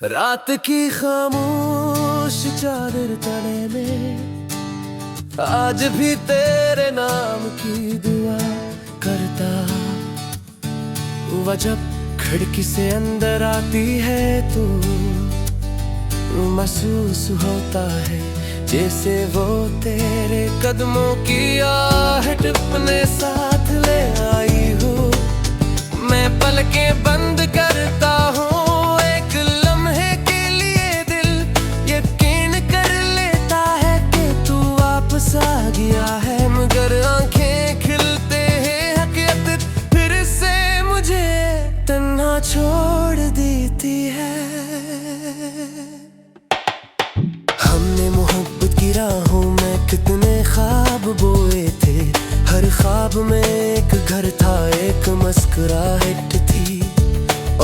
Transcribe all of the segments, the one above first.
रात की खामोश चादर तले में आज भी तेरे नाम की दुआ करता हुआ जब खिड़की से अंदर आती है तो महसूस होता है जैसे वो तेरे कदमों की आहट अपने साथ ले आई हो। मैं पलकें बंद करता हूँ एक लम्हे के लिए, दिल यकीन कर लेता है कि तू वापस आ गया है, मगर आंखें खिलते हैं हकीकत फिर से मुझे तन्हा छोड़ देती है। हमने मोहब्बत की राहों में कितने ख्वाब बोए थे, हर ख्वाब में एक घर था, एक मुस्कुराहट थी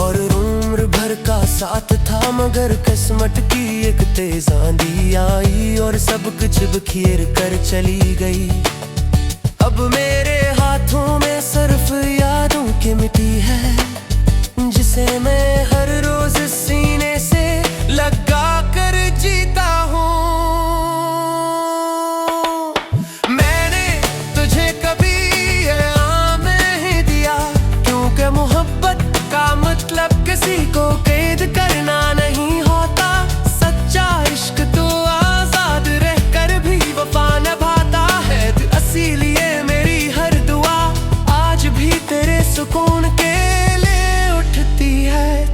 और उम्र भर का साथ था, मगर किस्मत की एक तेज आंधी आई और सब कुछ बिखेर कर चली गई। अब मेरे हाथों में सिर्फ यादों की मिट्टी है जिसे मैं हर रोज सीने से लगा कर जीता हूँ। मैंने तुझे कभी आराम नहीं दिया क्योंकि मोहब्बत का मतलब किसी को कैद करना नहीं होता। सच्चा इश्क तो आजाद रहकर भी वफा निभाता है, इसीलिए मेरी हर दुआ आज भी तेरे सुकून के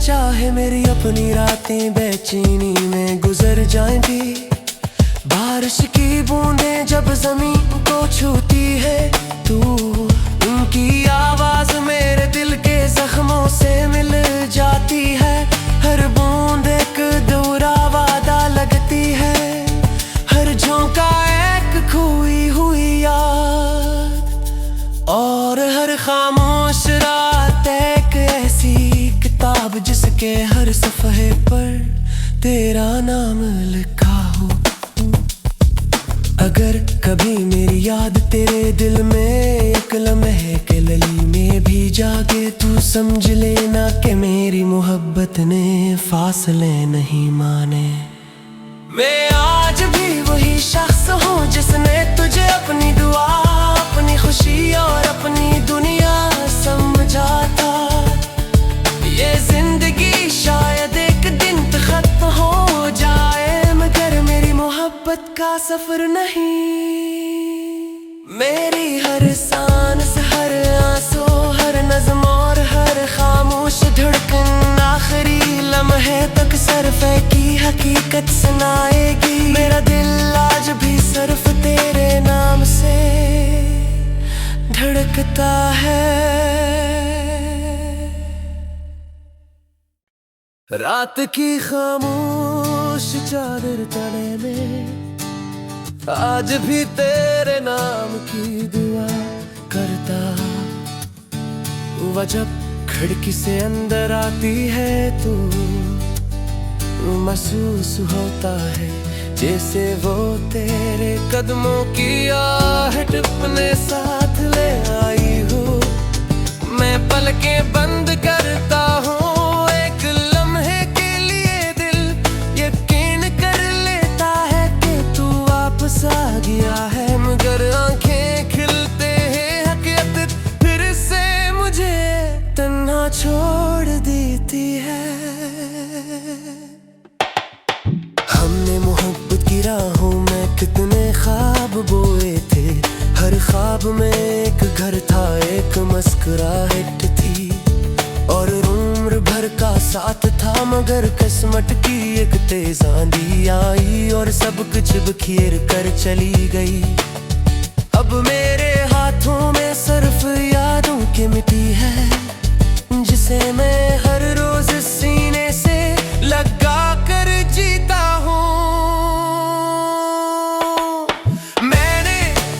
चाहे मेरी अपनी रातें बेचैनी में गुजर जाएं भी, बारिश की बूंदें जब जमीन को छूती है तू उनकी आवाज मेरे दिल के जख्मों से मिल जाती है। हर बूंद एक दोहरा वादा लगती है, हर झोंका एक खोई हुई याद और हर खामोश रात एक ऐसी किताब जिसके हर सफ़हे पर तेरा नाम लिखा हो। अगर कभी मेरी याद तेरे दिल में एक लम्हे के लली में भी जागे, तू समझ लेना कि मेरी मोहब्बत ने फासले नहीं माने। मैं आज भी वही शख्स हूँ जिसने तुझे अपनी दुआ, अपनी खुशी और अपनी दुनिया समझा था। ये जिंदगी शायद एक दिन खत्म हो जाए, मगर मेरी मोहब्बत का सफर नहीं। मेरी हर सांस, हर आंसू, हर नज़्म और हर खामोश धड़कन आखिरी लम्हे तक सिर्फ की हकीकत सुनाएगी। मेरा दिल आज भी सिर्फ तेरे नाम से धड़कता है। रात की खामोश चादर तले में आज भी तेरे नाम की दुआ करता हुआ जब खिड़की से अंदर आती है तो महसूस होता है जैसे वो तेरे कदमों की आहट अपने साथ ले आई हो। मैं पलकें बंद करता हूँ आ गया है, मगर आंखें खिलते हैं हकीकत फिर से मुझे तन्हा छोड़ देती है। हमने मोहब्बत की राहों में कितने ख्वाब बोए थे, हर ख्वाब में एक घर था, एक मुस्कुराहट थी और उम्र भर का साथ था, मगर किस्मत की एक तेज आंधी आई और सब कुछ बिखेर कर चली गई। अब मेरे हाथों में सिर्फ यादों की मिट्टी है जिसे मैं हर रोज सीने से लगा कर जीता हूँ। मैंने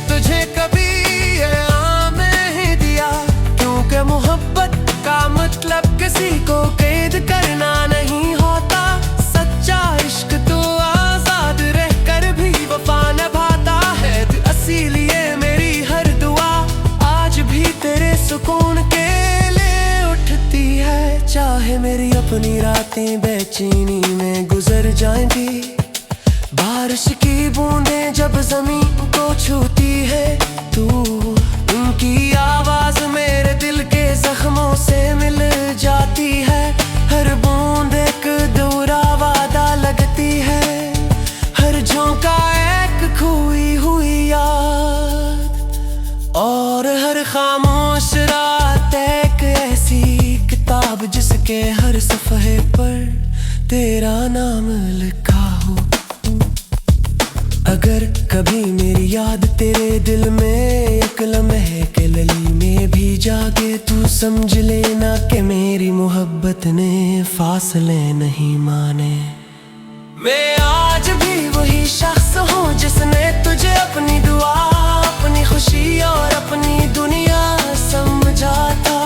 तुझे कभी आराम नहीं दिया क्योंकि मोहब्बत का मतलब किसी को कैद करना नहीं होता। सच्चा इश्क तो आजाद रहकर भी वफा निभाता है, इसीलिए मेरी हर दुआ आज भी तेरे सुकून के लिए उठती है। चाहे मेरी अपनी रातें रातें बेचैनी में गुजर जाएंगी। बारिश की बूंदें जब जमीन को छूती है तू, उनकी आवाज मेरे दिल के जख्मों से मिल जाती है। हर बूंद एक दोहरा वादा लगती है, हर झोंका एक खोई हुई याद, और हर खामोश रात एक ऐसी किताब जिसके हर सफ़हे पर तेरा नाम लिखा हो। अगर कभी मेरी याद तेरे दिल में एक लम्हे के लली में भी जागे, तू समझ लेना कि मेरी मोहब्बत ने फासले नहीं माने। मैं आज भी वही शख्स हूँ जिसने तुझे अपनी दुआ, अपनी खुशी और अपनी दुनिया समझा था।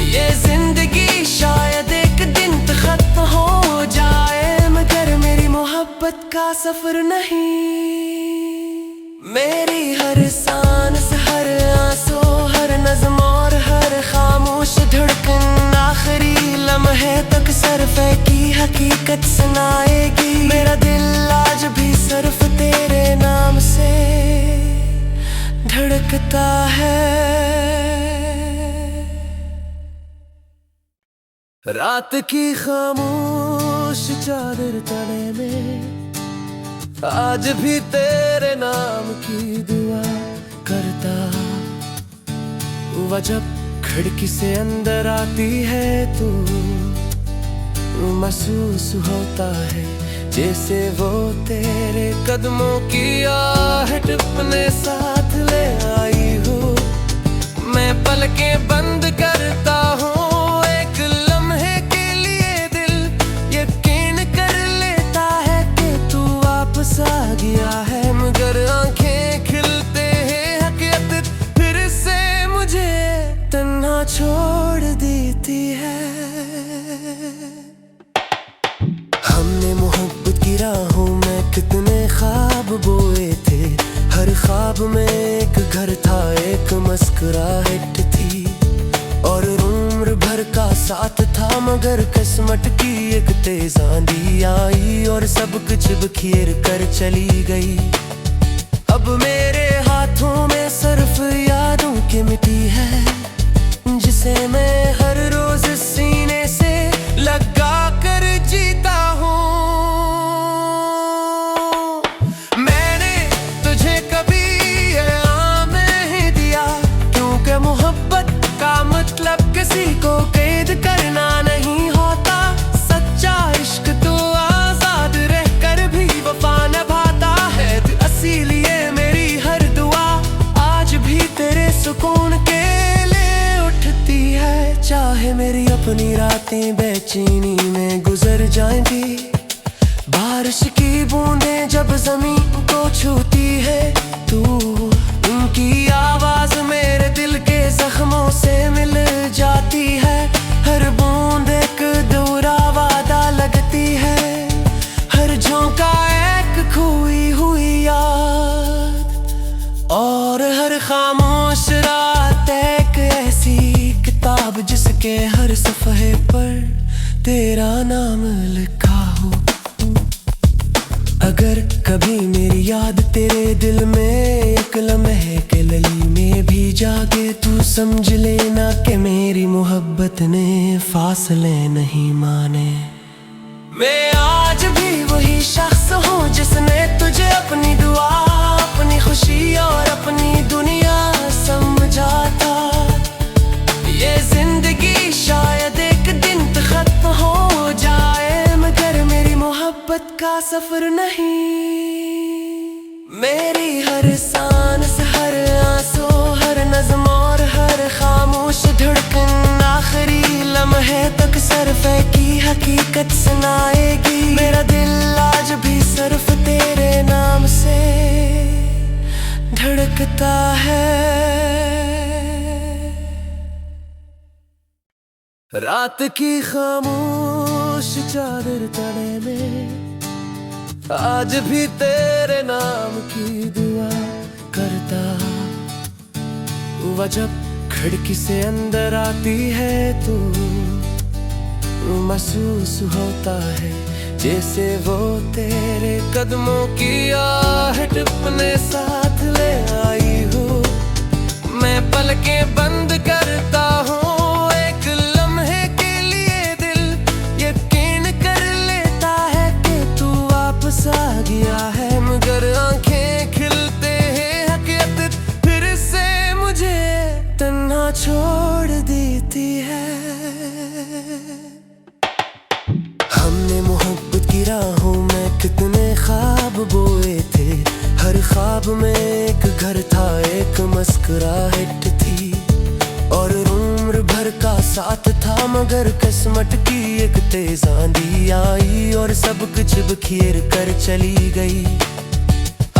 ये जिंदगी शायद एक दिन खत्म हो जाए, मगर मेरी मोहब्बत का सफर नहीं। मेरी हर सांस, हर आंसू, हर नज़्म और हर खामोश धड़कन आखिरी लम्हे तक सिर्फ की हकीकत सुनाएगी। मेरा दिल आज भी सिर्फ तेरे नाम से धड़कता है। रात की खामोश चादर तले में आज भी तेरे नाम की दुआ करता हुआ, जब खिड़की से अंदर आती है तो महसूस होता है जैसे वो तेरे कदमों की आहट अपने साथ ले आई हो। मैं पलकें बंद करता हूँ एक लम्हे के लिए, दिल यकीन कर लेता है कि तू वापस आ गया है, मगर आंखें खिलते हैं हकीकत फिर से मुझे तन्हा छोड़ देती है। हमने मोहब्बत की राहों में कितने ख्वाब बोए थे, हर ख्वाब में एक घर था, एक मुस्कुराहट थी और उम्र भर का साथ था, मगर किस्मत की एक तेज आंधी आई और सब कुछ बिखेर कर चली गई। अब मेरे हाथों में सिर्फ यादों की मिट्टी है, जिसे मैं हर रोज सीने से लगा कर जीता हूँ। मैंने तुझे कभी इनाम नहीं दिया, क्योंकि मोहब्बत का मतलब किसी को कैद करना नहीं होता। सच्चा इश्क तो आजाद रहकर भी वफा निभाता है। इसीलिए मेरी हर दुआ आज भी तेरे सुकून के लिए उठती है। चाहे मेरी अपनी रातें बेचैनी में गुजर जाएंगी, बारिश की बूंदें जब जमीन को छूती है तू, उनकी आवाज मेरे दिल के जख्मों से मिल जाती है। हर बूंद एक दोहरा वादा लगती है, हर झोंका एक खोई हुई याद, और हर खामोश रात एक ऐसी किताब जिसके हर सफ़हे पर तेरा नाम लिखा हो। अगर कभी मेरी याद तेरे दिल में एक लम्हे के लली में भी जागे, तू समझ लेना कि मेरी मोहब्बत ने फासले नहीं माने। मैं आज भी वही शख्स हूँ जिसने तुझे अपनी दुआ, अपनी खुशी और अपनी दुनिया समझा था। ये जिंदगी शायद एक दिन खत्म हो जाए, मगर मेरी मोहब्बत का सफर नहीं। मेरी हर सांस, हर आंसू, हर नज़्म और हर खामोश धड़कन आखिरी लम्हे तक सिर्फ की हकीकत सुनाएगी। मेरा दिल आज भी सिर्फ तेरे नाम से धड़कता है। रात की खामोश चादर तले में आज भी तेरे नाम की दुआ करता हुआ, जब खिड़की से अंदर आती है तो महसूस होता है जैसे वो तेरे कदमों की आहट अपने साथ ले आई हो। मैं पलकें बंद करता हूँ एक लम्हे के लिए, दिल यकीन कर लेता है कि तू वापस आ गया है। मगर आंखें खिलते हैं हकीकत फिर से मुझे तन्हा छोड़ देती है। हमने मोहब्बत की राहों में कितने ख्वाब बोए थे, हर ख्वाब में एक घर था, एक मुस्कुराहट थी और उम्र भर का साथ था। मगर किस्मत की एक तेज आंधी आई और सब कुछ बिखेर कर चली गई।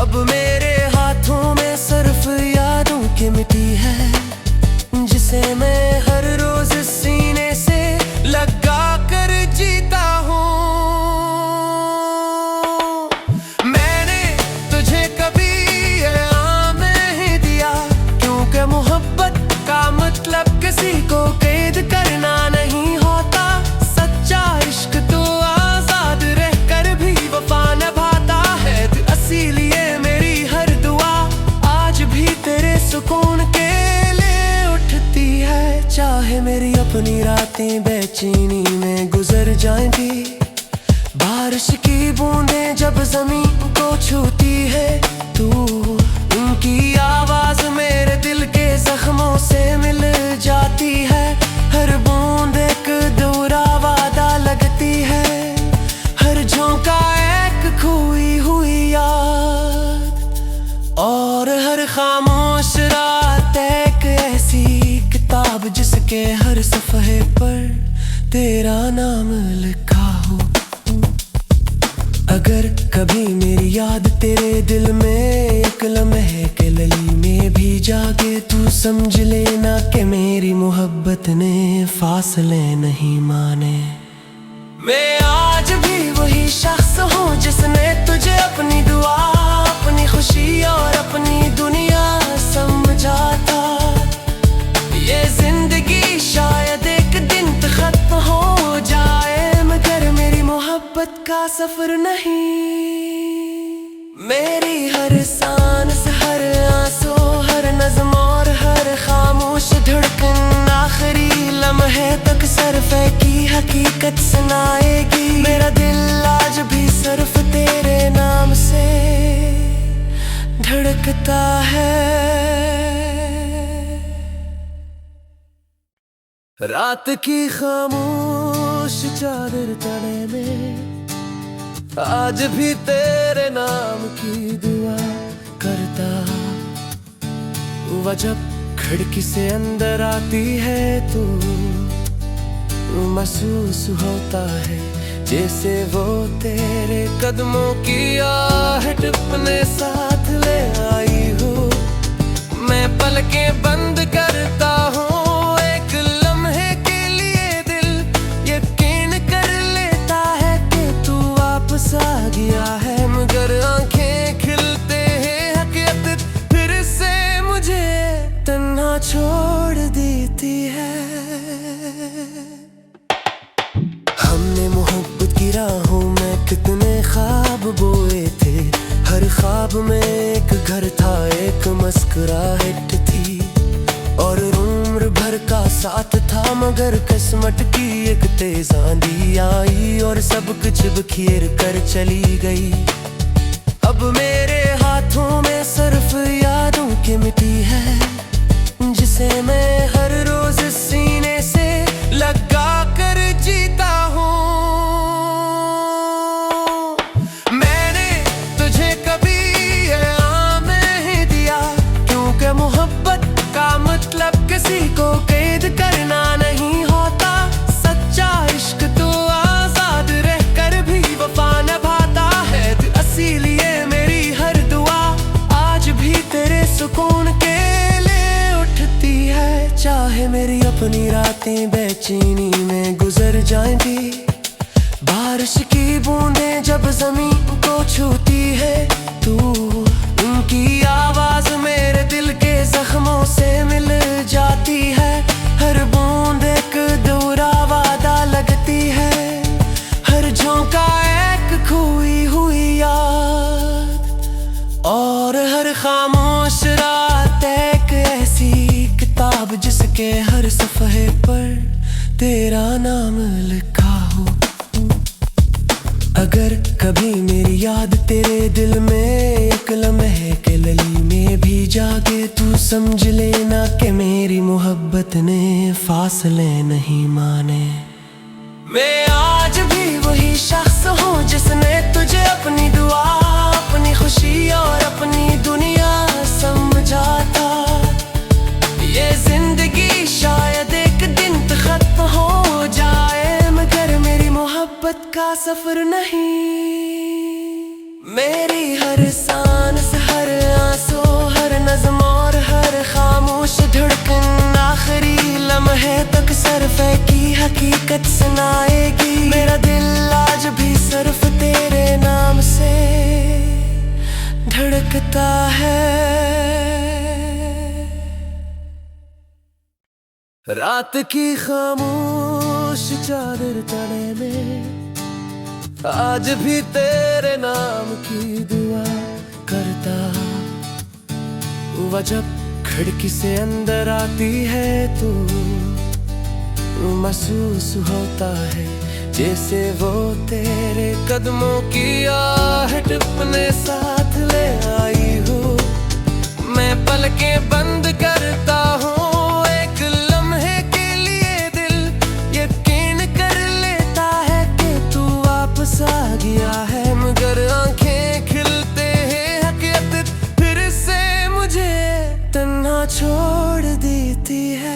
अब मेरे हाथों में सिर्फ यादों की मिट्टी है, जिसे मैं हर रोज सीने से लगा कर जीता हूँ। मैंने तुझे कभी इनाम नहीं दिया, क्योंकि मोहब्बत का मतलब किसी को कैद करना नहीं होता। सच्चा इश्क तो आजाद रहकर भी वफा निभाता है। इसीलिए मेरी हर दुआ आज भी तेरे सुकून के लिए उठती है। चाहे मेरी अपनी रातें बेचैनी में गुजर जाएंगी, बारिश की बूंदें जब जमीन को छूती है, तू उनकी आवाज मेरे दिल के जख्मों से मिल जाती है। हर बूंद एक दोहरा वादा लगती है, हर झोंका एक खोई हुई याद और हर खामोश रात एक ऐसी किताब जिसके हर सफ़हे पर तेरा नाम लिखा हो। अगर कभी मेरी याद तेरे दिल में एक लम्हे के लली में भी जागे, तू समझ लेना कि मेरी मोहब्बत ने फासले नहीं माने। मैं आज भी वही शख्स हूँ जिसने तुझे अपनी दुआ, अपनी खुशी और अपनी दुनिया समझा था। ये जिंदगी शायद एक दिन खत्म हो जाए, मगर मेरी मोहब्बत का सफर नहीं। मेरी हर सांस, हर आंसू, हर नज़्म और हर खामोश धड़कन आखिरी लम्हे तक सिर्फ की हकीकत सुनाएगी। मेरा दिल आज भी सिर्फ तेरे नाम से धड़कता है। रात की खामोश चादर तले में आज भी तेरे नाम की दुआ करता। वह जब खिड़की से अंदर आती है तो महसूस होता है जैसे वो तेरे कदमों की आहट अपने साथ ले आई हो। मैं पलकें बंद करता हूँ आ गया है, मगर आंखें खिलते हैं हकीकत फिर से मुझे तन्हा छोड़ देती है। हमने मोहब्बत की राहों में कितने ख्वाब बोए थे, हर ख्वाब में एक घर था, एक मुस्कुराहट थी और उम्र भर का साथ था। मगर किस्मत की एक तेज आंधी आई और सब कुछ बिखेर कर चली गई। अब मेरे हाथों में सिर्फ यादों की मिट्टी है, जिसे मैं हर रोज सीने से लगा कर जीता हूँ। मैंने तुझे कभी इनाम नहीं दिया, क्योंकि मोहब्बत का मतलब किसी को कैद करना नहीं होता। सच्चा इश्क तो आजाद रहकर भी वफा निभाता है। इसीलिए मेरी हर दुआ आज भी तेरे सुकून के लिए उठती है। चाहे मेरी अपनी रातें बेचैनी में गुजर जाएंगी, बारिश की बूंदें जब जमीन को छूती है, तू उनकी आवाज मेरे दिल के जख्मों से मिल जाती है। हर बूंद एक दोहरा वादा लगती है, जिसके हर सफ़हे पर तेरा नाम लिखा हो। अगर कभी मेरी याद तेरे दिल में एक लम्हे के लली में भी जागे, तू समझ लेना कि मेरी मोहब्बत ने फासले नहीं माने। मैं आज भी वही शख्स हूँ जिसने तुझे अपनी दुआ, अपनी खुशी और अपनी दुनिया समझा था। ये जिंदगी शायद एक दिन खत्म हो जाए, मगर मेरी मोहब्बत का सफर नहीं। मेरी हर सांस, हर आंसू, हर नज़्म और हर खामोश धड़कन आखिरी लम्हे तक सिर्फ की हकीकत सुनाएगी। मेरा दिल आज भी सिर्फ तेरे नाम से धड़कता है। रात की खामोश चादर तले में आज भी तेरे नाम की दुआ करता। वह जब खिड़की से अंदर आती है तो महसूस होता है जैसे वो तेरे कदमों की आहट अपने साथ ले आई हो। मैं पलकें बंद करता हूँ एक लम्हे के लिए, दिल यकीन कर लेता है कि तू वापस आ गया है, मगर आंखें खिलते हैं हकीकत फिर से मुझे तन्हा छोड़ देती है।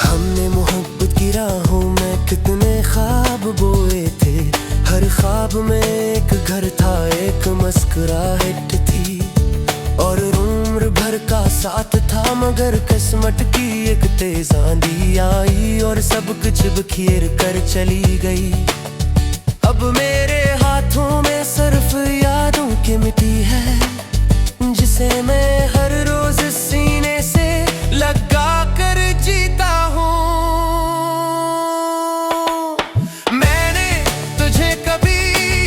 हमने मोहब्बत की राहों में कितने ख्वाब बोए थे, हर ख्वाब में एक घर था, एक मुस्कुराहट थी और उम्र भर का साथ था। मगर किस्मत की एक तेज आंधी आई और सब कुछ बिखेर कर चली गई। अब मेरे हाथों में सिर्फ यादों की मिट्टी है, जिसे मैं हर रोज सीने से लगा कर जीता हूँ। मैंने तुझे कभी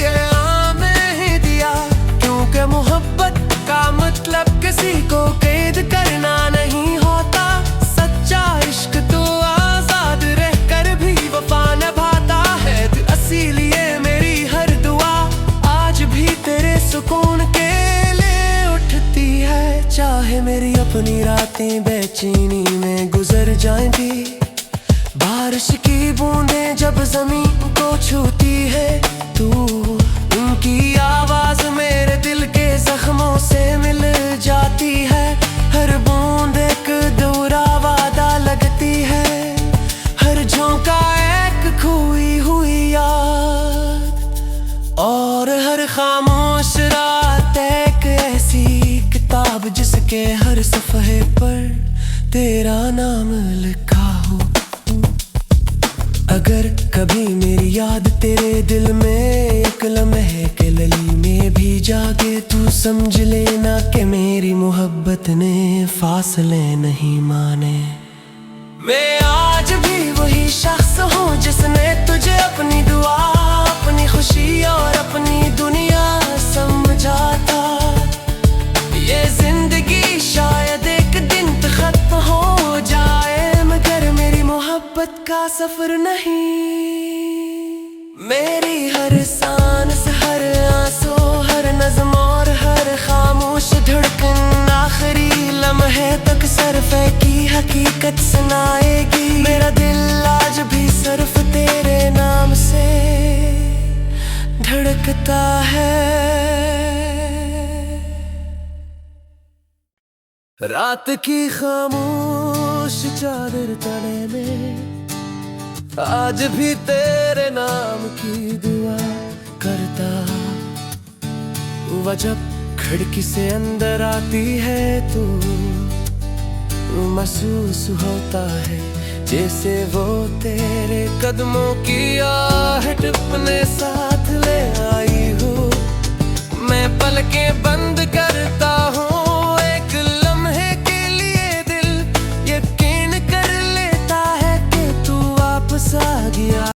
ये आम नहीं दिया, क्योंकि मोहब्बत का मतलब किसी को कैद करना नहीं होता। सच्चा इश्क तो आजाद रहकर भी वफा निभाता है। इसीलिए मेरी हर दुआ आज भी तेरे सुकून के लिए उठती है। चाहे मेरी अपनी रातें बेचैनी में गुजर जाएं भी, बारिश की बूंदें जब जमीन को छूती है तो उनकी आवाज मेरे दिल के जख्मों से मिल जाती है। हर बूंद एक दोहरा वादा लगती है, हर झोंका एक खोई हुई याद और हर खामोश रात एक ऐसी किताब जिसके हर सफ़हे पर तेरा नाम लिखा हो। अगर कभी मेरी याद तेरे दिल में एक लम्हे के लली में भी जागे, तू समझ लेना कि मेरी मोहब्बत ने फासले नहीं माने। मैं आज भी वही शख्स हूँ जिसने तुझे अपनी दुआ, अपनी खुशी और अपनी दुनिया समझा था। ये जिंदगी शायद एक दिन खत्म हो जाए, मगर मेरी मोहब्बत का सफर नहीं। मेरी हर सांस, हर आंसू, हर नज़्म और हर खामोश धड़कन आखिरी लम्हे तक सिर्फ की हकीकत सुनाएगी। मेरा दिल आज भी सिर्फ तेरे नाम से धड़कता है। रात की खामोश चादर तले में आज भी तेरे नाम की दुआ करता। वह जब खिड़की से अंदर आती है तो महसूस होता है जैसे वो तेरे कदमों की आहट अपने साथ ले आई हो। मैं पलकें बंद